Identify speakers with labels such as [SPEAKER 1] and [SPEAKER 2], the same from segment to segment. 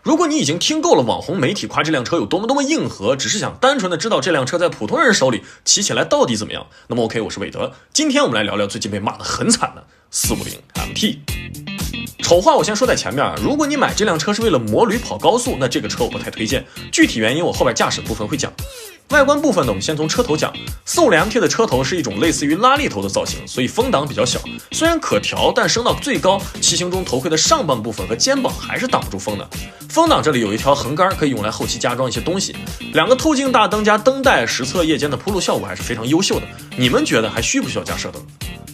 [SPEAKER 1] 如果你已经听够了网红媒体夸这辆车有多么硬核，只是想单纯的知道这辆车在普通人手里骑起来到底怎么样，那么 OK， 我是韦德，今天我们来聊聊最近被骂得很惨的450 MT。丑话我先说在前面，如果你买这辆车是为了摩驴跑高速，那这个车我不太推荐，具体原因我后边驾驶部分会讲。外观部分呢，我们先从车头讲。450 MT 的车头是一种类似于拉力头的造型，所以风挡比较小，虽然可调，但升到最高，骑行中头盔的上半部分和肩膀还是挡不住风的。风挡这里有一条横杆，可以用来后期加装一些东西。两个透镜大灯加灯带，实测夜间的铺路效果还是非常优秀的。你们觉得还需不需要加射灯？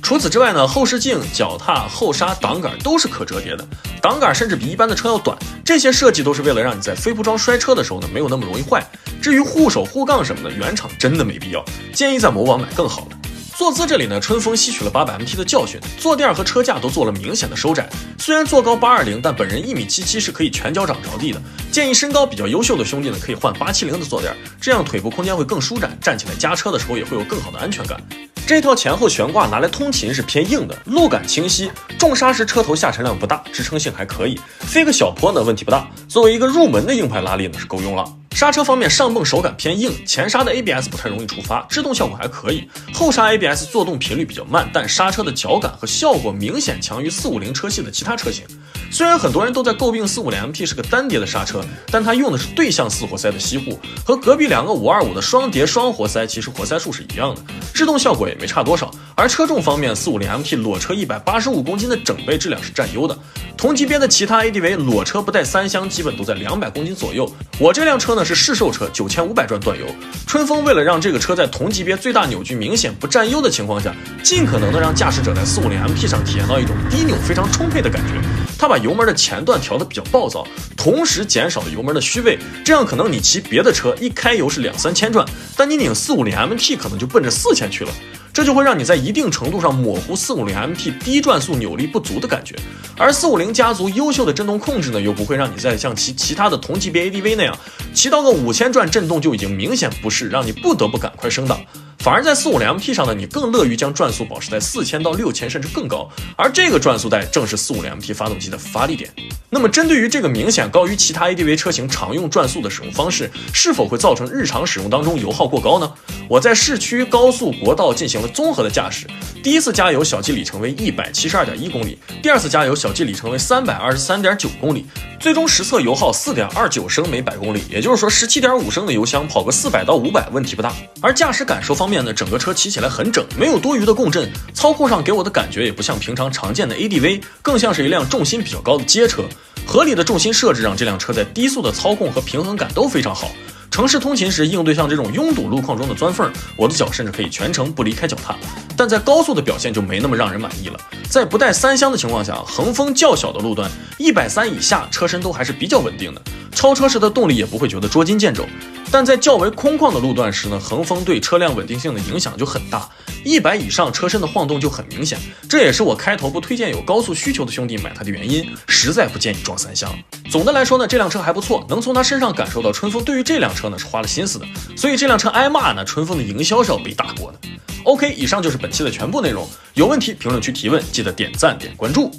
[SPEAKER 1] 除此之外呢，后视镜、脚踏、后刹、挡杆都是可折叠的，挡杆甚至比一般的车要短。这些设计都是为了让你在非铺装摔车的时候呢，没有那么容易坏。至于护手护杠什么的，原厂真的没必要，建议在某网买更好的。坐姿这里呢，春风吸取了800 MT 的教训，坐垫和车架都做了明显的收窄。虽然坐高820，但本人1.77米是可以全脚掌着地的。建议身高比较优秀的兄弟呢，可以换870的坐垫，这样腿部空间会更舒展，站起来夹车的时候也会有更好的安全感。这套前后悬挂拿来通勤是偏硬的，路感清晰，重刹时车头下沉量不大，支撑性还可以，飞个小坡呢问题不大。作为一个入门的硬派拉力呢是够用了。刹车方面，上泵手感偏硬，前刹的 ABS 不太容易触发，制动效果还可以。后刹 ABS 作动频率比较慢，但刹车的脚感和效果明显强于450车系的其他车型。虽然很多人都在诟病450 MT 是个单碟的刹车，但它用的是对向4活塞的吸护，和隔壁两个525的双碟双活塞其实活塞数是一样的，制动效果也没差多少。而车重方面，450 MT 裸车185公斤的整备质量是占优的。同级别的其他 ADV 裸车不带3厢基本都在200公斤左右，我这辆车呢是市售车，9500转断油。春风为了让这个车在同级别最大扭矩明显不占优的情况下，尽可能的让驾驶者在450 MT 上体验到一种低扭非常充沛的感觉。他把油门的前段调得比较暴躁，同时减少了油门的虚位，这样可能你骑别的车一开油是2-3千转，但你拧450 MT 可能就奔着4000去了。这就会让你在一定程度上模糊450 MT 低转速扭力不足的感觉，而450家族优秀的震动控制呢，又不会让你再像其他的同级别 ADV 那样，骑到个5000转震动就已经明显不适，让你不得不赶快升档。反而在450 MT 上呢，你更乐于将转速保持在4000到6000甚至更高，而这个转速带正是450 MT 发动机的发力点。那么针对于这个明显高于其他 ADV 车型常用转速的使用方式，是否会造成日常使用当中油耗过高呢？我在市区、高速、国道进行了综合的驾驶，第一次加油小计里程为 172.1 公里，第二次加油小计里程为 323.9 公里，最终实测油耗 4.29 升每100公里，也就是说 17.5 升的油箱跑个400到500问题不大。而驾驶感受方面呢，整个车骑起来很整，没有多余的共振，操控上给我的感觉也不像平常常见的 ADV， 更像是一辆重心比较高的街车。合理的重心设置让这辆车在低速的操控和平衡感都非常好。城市通勤时应对像这种拥堵路况中的钻缝，我的脚甚至可以全程不离开脚踏，但在高速的表现就没那么让人满意了。在不带3厢的情况下，横风较小的路段130以下车身都还是比较稳定的，超车时的动力也不会觉得捉襟见肘。但在较为空旷的路段时呢，横风对车辆稳定性的影响就很大，100以上车身的晃动就很明显，这也是我开头不推荐有高速需求的兄弟买它的原因，实在不建议装3厢。总的来说呢，这辆车还不错，能从它身上感受到春风对于这辆车呢是花了心思的，所以这辆车挨骂呢，春风的营销是要背大锅的。OK， 以上就是本期的全部内容，有问题评论区提问，记得点赞点关注。